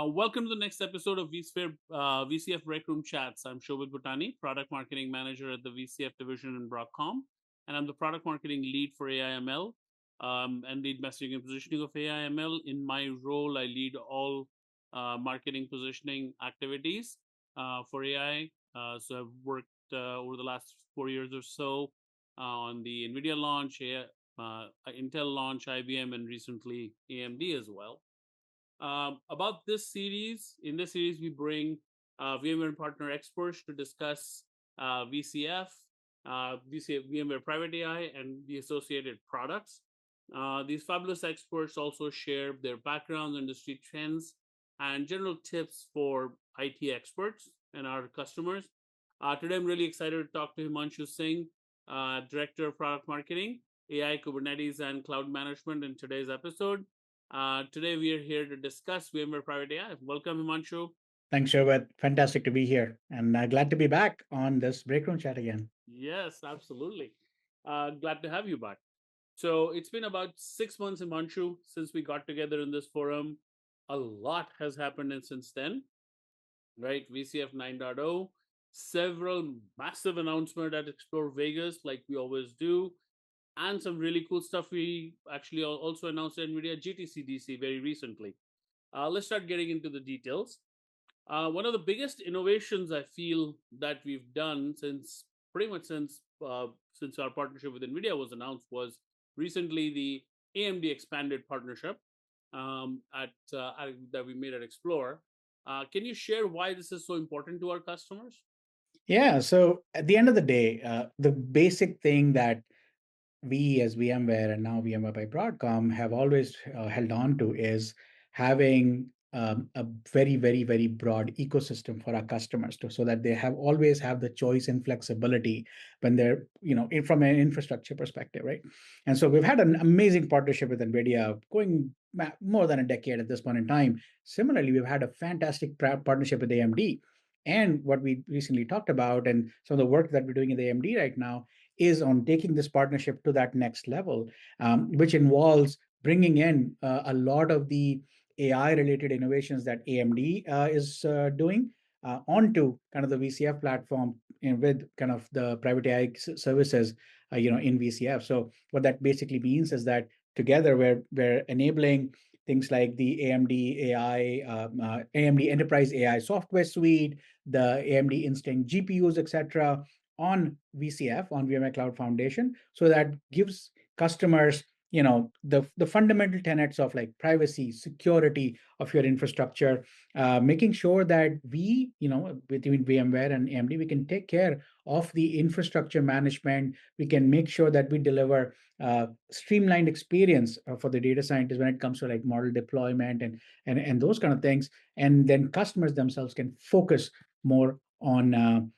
Welcome to the next episode of VCF Breakroom Chats. I'm Shobhit Bhutani, Product Marketing Manager at the VCF Division in Broadcom, and I'm the Product Marketing Lead for AIML and lead messaging and positioning of AIML. In my role, I lead all marketing positioning activities for AI. So I've worked over the last 4 years or so on the NVIDIA launch, Intel launch, IBM, and recently AMD as well. About this series, in this series, we bring VMware partner experts to discuss VCF, VMware Private AI, and the associated products. These fabulous experts also share their backgrounds, industry trends, and general tips for IT experts and our customers. Today, I'm really excited to talk to Himanshu Singh, Director of Product Marketing, AI, Kubernetes, and Cloud Management in today's episode. Today, we are here to discuss VMware Private AI. Welcome, Himanshu. Thanks, Shobhit. Fantastic to be here, and glad to be back on this breakroom chat again. Yes, absolutely. Glad to have you back. So it's been about 6 months, Himanshu, since we got together in this forum. A lot has happened since then, right? VCF 9.0, several massive announcements at Explore Vegas, like we always do, and some really cool stuff. We actually also announced at NVIDIA GTC very recently. Let's start getting into the details. One of the biggest innovations I feel that we've done pretty much since our partnership with NVIDIA was announced was recently the AMD expanded partnership that we made at Explore. Can you share why this is so important to our customers? Yeah, so at the end of the day, the basic thing that we as VMware and now VMware by Broadcom have always held on to is having a very, very, very broad ecosystem for our customers so that they always have the choice and flexibility when they're, from an infrastructure perspective, right? And so we've had an amazing partnership with NVIDIA going more than a decade at this point in time. Similarly, we've had a fantastic partnership with AMD. And what we recently talked about and some of the work that we're doing in the AMD right now is on taking this partnership to that next level, which involves bringing in a lot of the AI related innovations that AMD is doing onto kind of the VCF platform and with kind of the private AI services, in VCF. So what that basically means is that together we're enabling things like the AMD AI, AMD Enterprise AI software suite, the AMD Instinct GPUs, etc., on VCF, on VMware Cloud Foundation, so that gives customers, the fundamental tenets of like privacy, security of your infrastructure, making sure that we, between VMware and AMD, we can take care of the infrastructure management. We can make sure that we deliver streamlined experience for the data scientists when it comes to like model deployment and those kind of things. And then customers themselves can focus more on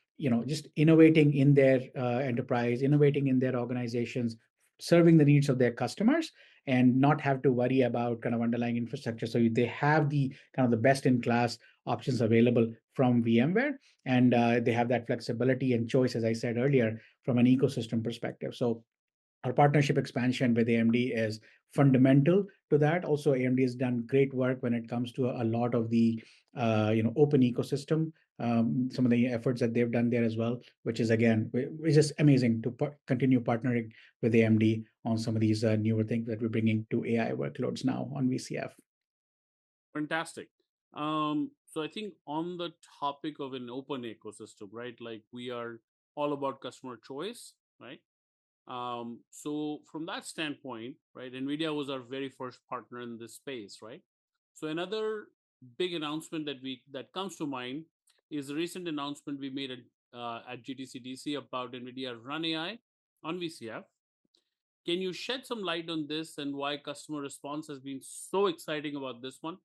just innovating in their enterprise, innovating in their organizations, serving the needs of their customers, and not have to worry about kind of underlying infrastructure. So they have the kind of the best in class options available from VMware, and they have that flexibility and choice, as I said earlier, from an ecosystem perspective. So our partnership expansion with AMD is fundamental to that. Also, AMD has done great work when it comes to a lot of the open ecosystem. Some of the efforts that they've done there as well, which is again, which is amazing to continue partnering with AMD on some of these newer things that we're bringing to AI workloads now on VCF. Fantastic. So I think on the topic of an open ecosystem, right? Like we are all about customer choice, right? So from that standpoint, right, NVIDIA was our very first partner in this space, right? So another big announcement that comes to mind is the recent announcement we made at GTC about NVIDIA Run AI on VCF. Can you shed some light on this and why customer response has been so exciting about this one?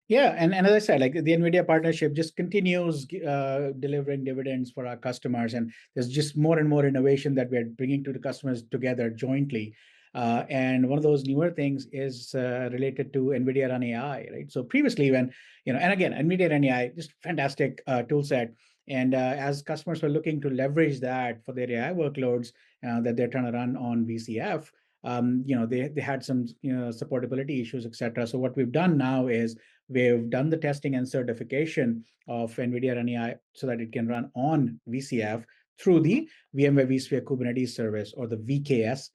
Yeah, and as I said, like the NVIDIA partnership just continues delivering dividends for our customers, and there's just more and more innovation that we're bringing to the customers together jointly. And one of those newer things is related to NVIDIA Run AI, right? So previously, when and again, NVIDIA Run AI, just fantastic tool set. And as customers were looking to leverage that for their AI workloads that they're trying to run on VCF, they had some supportability issues, etc. So what we've done now is we've done the testing and certification of NVIDIA Run AI so that it can run on VCF through the VMware vSphere Kubernetes service, or the VKS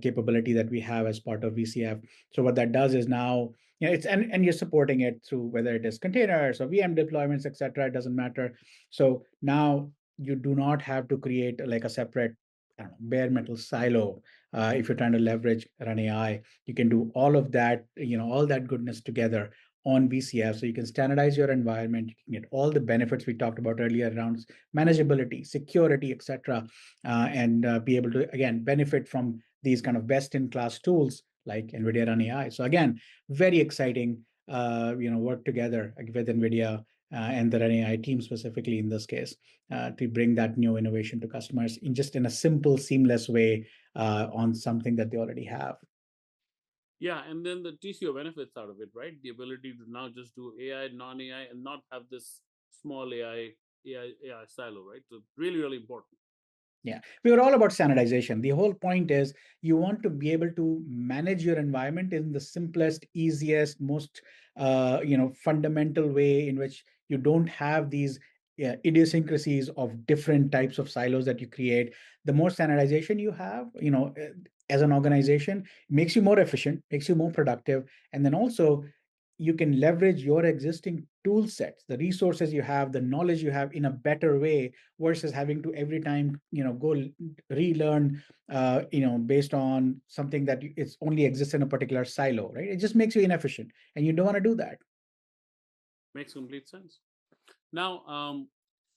capability that we have as part of VCF. So what that does is now, it's and you're supporting it through whether it is containers or VM deployments, etc. It doesn't matter. So now you do not have to create like a separate, I don't know, bare metal silo. If you're trying to leverage Run AI, you can do all of that, all that goodness together on VCF. So you can standardize your environment. You can get all the benefits we talked about earlier around manageability, security, etc., and be able to again benefit from these kind of best-in-class tools like NVIDIA Run AI. So again, very exciting, work together with NVIDIA and the Run AI team specifically in this case to bring that new innovation to customers in a simple, seamless way on something that they already have. Yeah, and then the TCO benefits out of it, right? The ability to now just do AI, non-AI, and not have this small AI silo, right? So really, really important. Yeah, we were all about standardization. The whole point is you want to be able to manage your environment in the simplest, easiest, most fundamental way, in which you don't have these idiosyncrasies of different types of silos that you create. The more standardization you have, as an organization, makes you more efficient, makes you more productive, and then also you can leverage your existing tool sets, the resources you have, the knowledge you have in a better way versus having to every time go relearn based on something that it's only exists in a particular silo, right? It just makes you inefficient, and you don't want to do that. Makes complete sense. Now,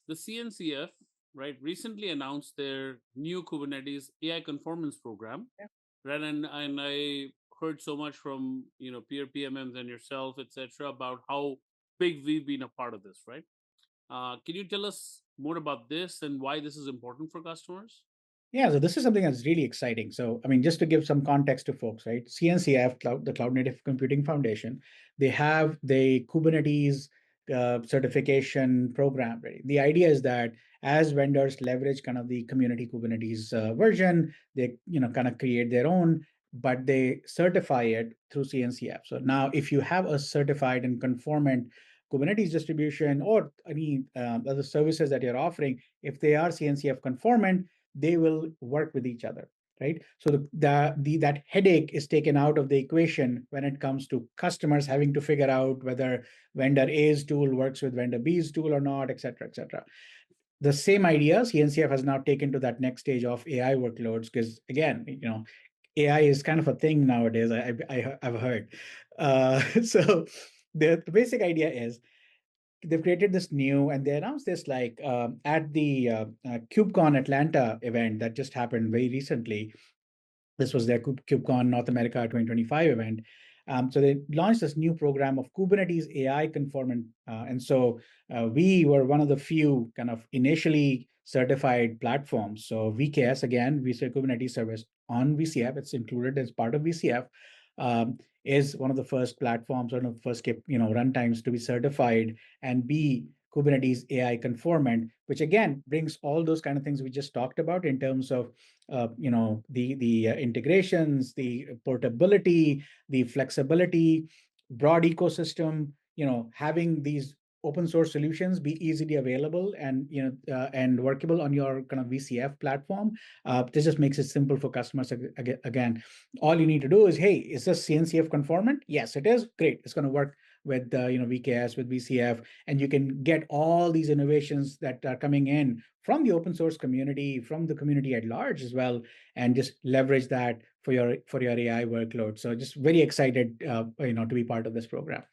the CNCF, right, recently announced their new Kubernetes AI conformance program, Yeah. right? And I heard so much from peer PMMs and yourself, etc., about how big we've been a part of this, right? Can you tell us more about this and why this is important for customers? Yeah, so this is something that's really exciting. So, I mean, just to give some context to folks, right? CNCF, the Cloud Native Computing Foundation, they have the Kubernetes certification program ready. The idea is that as vendors leverage kind of the community Kubernetes version, they kind of create their own, but they certify it through CNCF. So now, if you have a certified and conformant Kubernetes distribution or any other services that you're offering, if they are CNCF conformant, they will work with each other, right? So that headache is taken out of the equation when it comes to customers having to figure out whether vendor A's tool works with vendor B's tool or not, et cetera, et cetera. The same idea CNCF has now taken to that next stage of AI workloads, because again, AI is kind of a thing nowadays. I've heard. So the basic idea is they've created this new, and they announced this like at the KubeCon Atlanta event that just happened very recently. This was their KubeCon North America 2025 event. So they launched this new program of Kubernetes AI conformant. And so we were one of the few kind of initially certified platforms. So VKS, again, vSphere Kubernetes Service on VCF, it's included as part of VCF, is one of the first platforms, one of the first runtimes to be certified and be Kubernetes AI conformant, which again brings all those kind of things we just talked about in terms of the integrations, the portability, the flexibility, broad ecosystem. Having these open source solutions be easily available and and workable on your kind of VCF platform. This just makes it simple for customers. Again, all you need to do is, hey, is this CNCF conformant? Yes, it is. Great. It's going to work with VKS, with VCF, and you can get all these innovations that are coming in from the open source community, from the community at large as well, and just leverage that for your AI workload. So just very excited, to be part of this program.